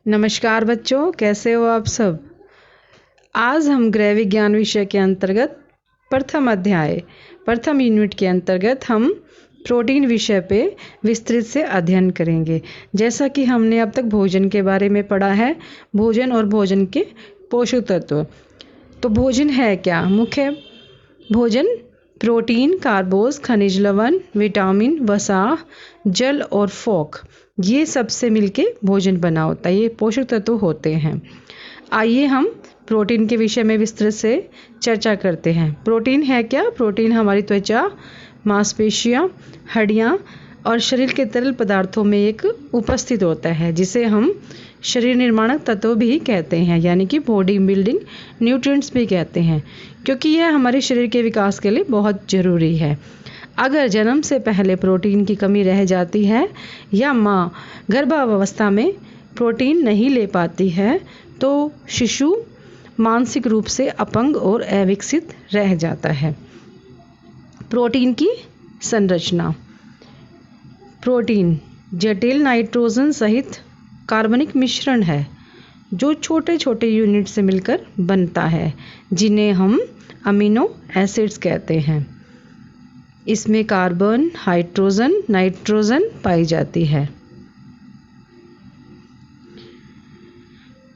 नमस्कार बच्चों, कैसे हो आप सब। आज हम गृह विज्ञान विषय के अंतर्गत प्रथम यूनिट के अंतर्गत हम प्रोटीन विषय पे विस्तृत से अध्ययन करेंगे। जैसा कि हमने अब तक भोजन के बारे में पढ़ा है, भोजन और भोजन के पोषक तत्व। तो भोजन है क्या? मुख्य भोजन प्रोटीन, कार्बोज, खनिज लवण, विटामिन, वसा, जल और फोक, ये सबसे मिलके भोजन बना होता है। ये पोषक तत्व होते हैं। आइए हम प्रोटीन के विषय में विस्तृत से चर्चा करते हैं। प्रोटीन है क्या? प्रोटीन हमारी त्वचा, मांसपेशियां, हड्डियां और शरीर के तरल पदार्थों में एक उपस्थित होता है, जिसे हम शरीर निर्माणक तत्व भी कहते हैं, यानी कि बॉडी बिल्डिंग न्यूट्रिएंट्स भी कहते हैं, क्योंकि यह हमारे शरीर के विकास के लिए बहुत ज़रूरी है। अगर जन्म से पहले प्रोटीन की कमी रह जाती है या माँ गर्भावस्था में प्रोटीन नहीं ले पाती है तो शिशु मानसिक रूप से अपंग और अविकसित रह जाता है। प्रोटीन की संरचना। प्रोटीन जटिल नाइट्रोजन सहित कार्बनिक मिश्रण है जो छोटे छोटे यूनिट से मिलकर बनता है, जिन्हें हम अमीनो एसिड्स कहते हैं। इसमें कार्बन, हाइड्रोजन, नाइट्रोजन पाई जाती है।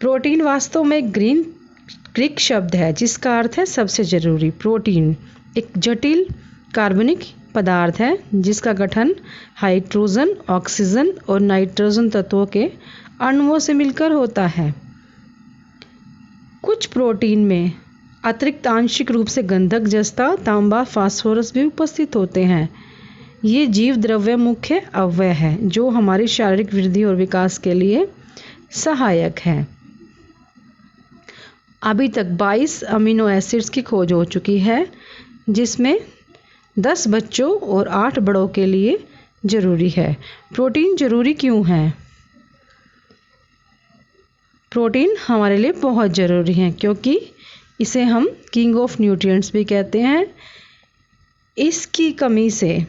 प्रोटीन वास्तव में ग्रीक शब्द है जिसका अर्थ है सबसे जरूरी। प्रोटीन एक जटिल कार्बनिक पदार्थ है जिसका गठन हाइड्रोजन, ऑक्सीजन और नाइट्रोजन तत्वों के अणुओं से मिलकर होता है। कुछ प्रोटीन में अतिरिक्त आंशिक रूप से गंधक, जस्ता, तांबा, फास्फोरस भी उपस्थित होते हैं। ये जीव द्रव्य मुख्य अवयव है जो हमारी शारीरिक वृद्धि और विकास के लिए सहायक है। अभी तक 22 अमीनो एसिड्स की खोज हो चुकी है, जिसमें 10 बच्चों और 8 बड़ों के लिए जरूरी है। प्रोटीन जरूरी क्यों है? प्रोटीन हमारे लिए बहुत ज़रूरी है क्योंकि इसे हम किंग ऑफ न्यूट्रिएंट्स भी कहते हैं। इसकी कमी से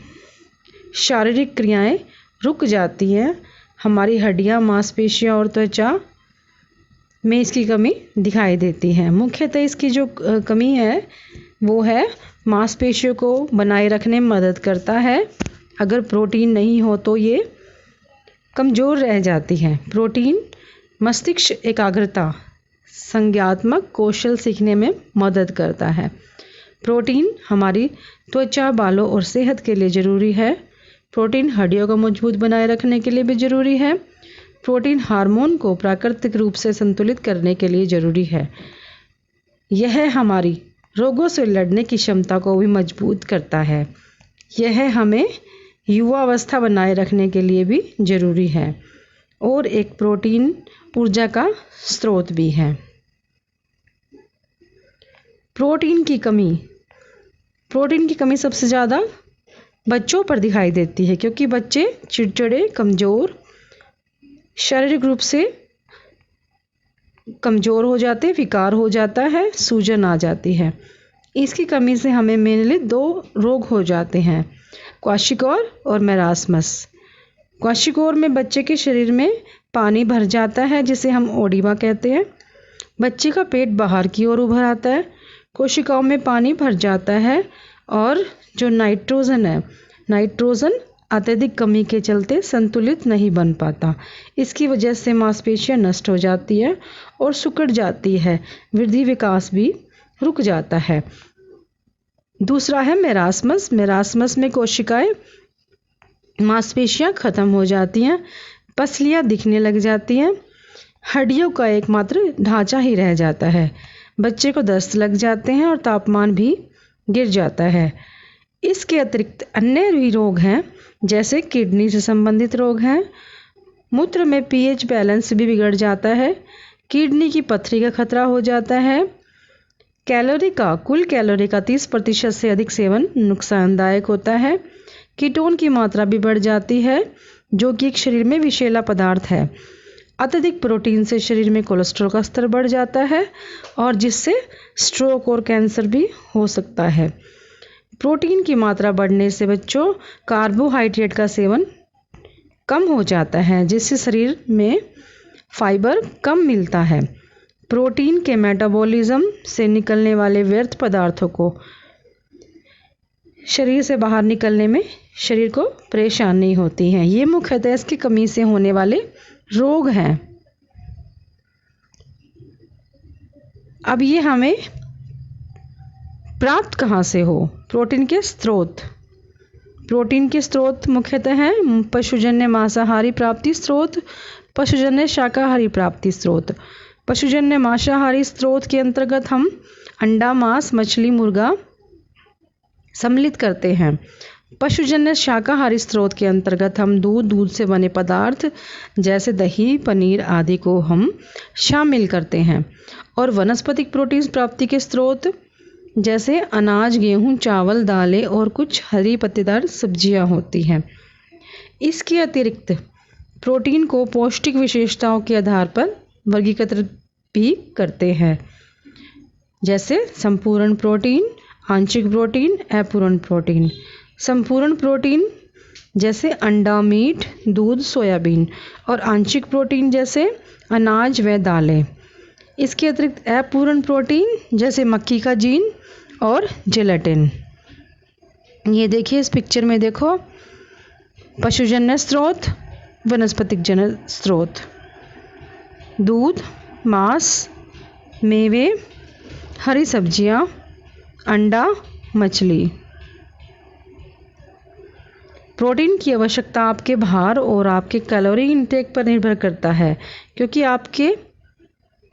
शारीरिक क्रियाएं रुक जाती हैं। हमारी हड्डियां, मांसपेशियां और त्वचा में इसकी कमी दिखाई देती है। मुख्यतः इसकी जो कमी है वो है मांसपेशियों को बनाए रखने में मदद करता है। अगर प्रोटीन नहीं हो तो ये कमज़ोर रह जाती है। प्रोटीन मस्तिष्क एकाग्रता, संज्ञानात्मक कौशल सीखने में मदद करता है। प्रोटीन हमारी त्वचा, बालों और सेहत के लिए ज़रूरी है। प्रोटीन हड्डियों को मजबूत बनाए रखने के लिए भी ज़रूरी है। प्रोटीन हार्मोन को प्राकृतिक रूप से संतुलित करने के लिए ज़रूरी है। यह हमारी रोगों से लड़ने की क्षमता को भी मजबूत करता है। यह हमें युवावस्था बनाए रखने के लिए भी ज़रूरी है और एक प्रोटीन ऊर्जा का स्रोत भी है। प्रोटीन की कमी सबसे ज़्यादा बच्चों पर दिखाई देती है, क्योंकि बच्चे चिड़चिड़े, कमज़ोर, शारीरिक रूप से कमज़ोर हो जाते हैं, विकार हो जाता है, सूजन आ जाती है। इसकी कमी से हमें मेनली 2 रोग हो जाते हैं, क्वाशियोर और मेरास्मस। क्वाशियोर में बच्चे के शरीर में पानी भर जाता है, जिसे हम ओडिमा कहते हैं। बच्चे का पेट बाहर की ओर उभर आता है। कोशिकाओं में पानी भर जाता है और जो नाइट्रोजन है, नाइट्रोजन अत्यधिक कमी के चलते संतुलित नहीं बन पाता। इसकी वजह से मांसपेशियां नष्ट हो जाती है और सिकुड़ जाती है। वृद्धि विकास भी रुक जाता है। दूसरा है मेरास्मस। मेरास्मस में कोशिकाएं, मांसपेशियां खत्म हो जाती हैं, पसलियां दिखने लग जाती हैं, हड्डियों का एकमात्र ढांचा ही रह जाता है। बच्चे को दस्त लग जाते हैं और तापमान भी गिर जाता है। इसके अतिरिक्त अन्य भी रोग हैं, जैसे किडनी से संबंधित रोग हैं। मूत्र में पीएच बैलेंस भी बिगड़ जाता है। किडनी की पथरी का खतरा हो जाता है। कुल कैलोरी का 30% से अधिक सेवन नुकसानदायक होता है। कीटोन की मात्रा भी बढ़ जाती है, जो कि एक शरीर में विषैला पदार्थ है। अत्यधिक प्रोटीन से शरीर में कोलेस्ट्रॉल का स्तर बढ़ जाता है और जिससे स्ट्रोक और कैंसर भी हो सकता है। प्रोटीन की मात्रा बढ़ने से बच्चों कार्बोहाइड्रेट का सेवन कम हो जाता है, जिससे शरीर में फाइबर कम मिलता है। प्रोटीन के मेटाबॉलिज्म से निकलने वाले व्यर्थ पदार्थों को शरीर से बाहर निकलने में शरीर को परेशानी होती है। ये मुख्यतः इसकी कमी से होने वाले रोग हैं। अब ये हमें प्राप्त कहाँ से हो? प्रोटीन के स्रोत। प्रोटीन के स्रोत मुख्यतः हैं पशुजन्य मांसाहारी प्राप्ति स्रोत, पशुजन्य शाकाहारी प्राप्ति स्रोत। पशुजन्य मांसाहारी स्रोत के अंतर्गत हम अंडा, मांस, मछली, मुर्गा सम्मिलित करते हैं। पशुजन्य शाकाहारी स्रोत के अंतर्गत हम दूध से बने पदार्थ जैसे दही, पनीर आदि को हम शामिल करते हैं। और वनस्पतिक प्रोटीन प्राप्ति के स्रोत जैसे अनाज, गेहूं, चावल, दालें और कुछ हरी पत्तेदार सब्जियां होती हैं। इसके अतिरिक्त प्रोटीन को पौष्टिक विशेषताओं के आधार पर वर्गीकृत भी करते हैं, जैसे संपूर्ण प्रोटीन, आंशिक प्रोटीन, अपूर्ण प्रोटीन। संपूर्ण प्रोटीन जैसे अंडा, मीट, दूध, सोयाबीन और आंशिक प्रोटीन जैसे अनाज व दालें। इसके अतिरिक्त अपूर्ण प्रोटीन जैसे मक्खी का जीन और जेलेटिन। ये देखिए इस पिक्चर में देखो, पशुजन्य स्रोत, वनस्पतिक जन्य स्रोत, दूध, मांस, मेवे, हरी सब्जियां, अंडा, मछली। प्रोटीन की आवश्यकता आपके भार और आपके कैलोरी इंटेक पर निर्भर करता है, क्योंकि आपके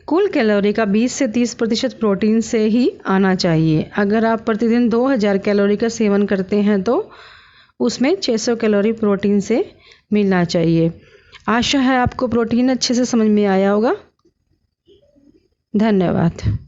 कुल कैलोरी का 20 से 30% प्रोटीन से ही आना चाहिए। अगर आप प्रतिदिन 2000 कैलोरी का सेवन करते हैं तो उसमें 600 कैलोरी प्रोटीन से मिलना चाहिए। आशा है आपको प्रोटीन अच्छे से समझ में आया होगा। धन्यवाद।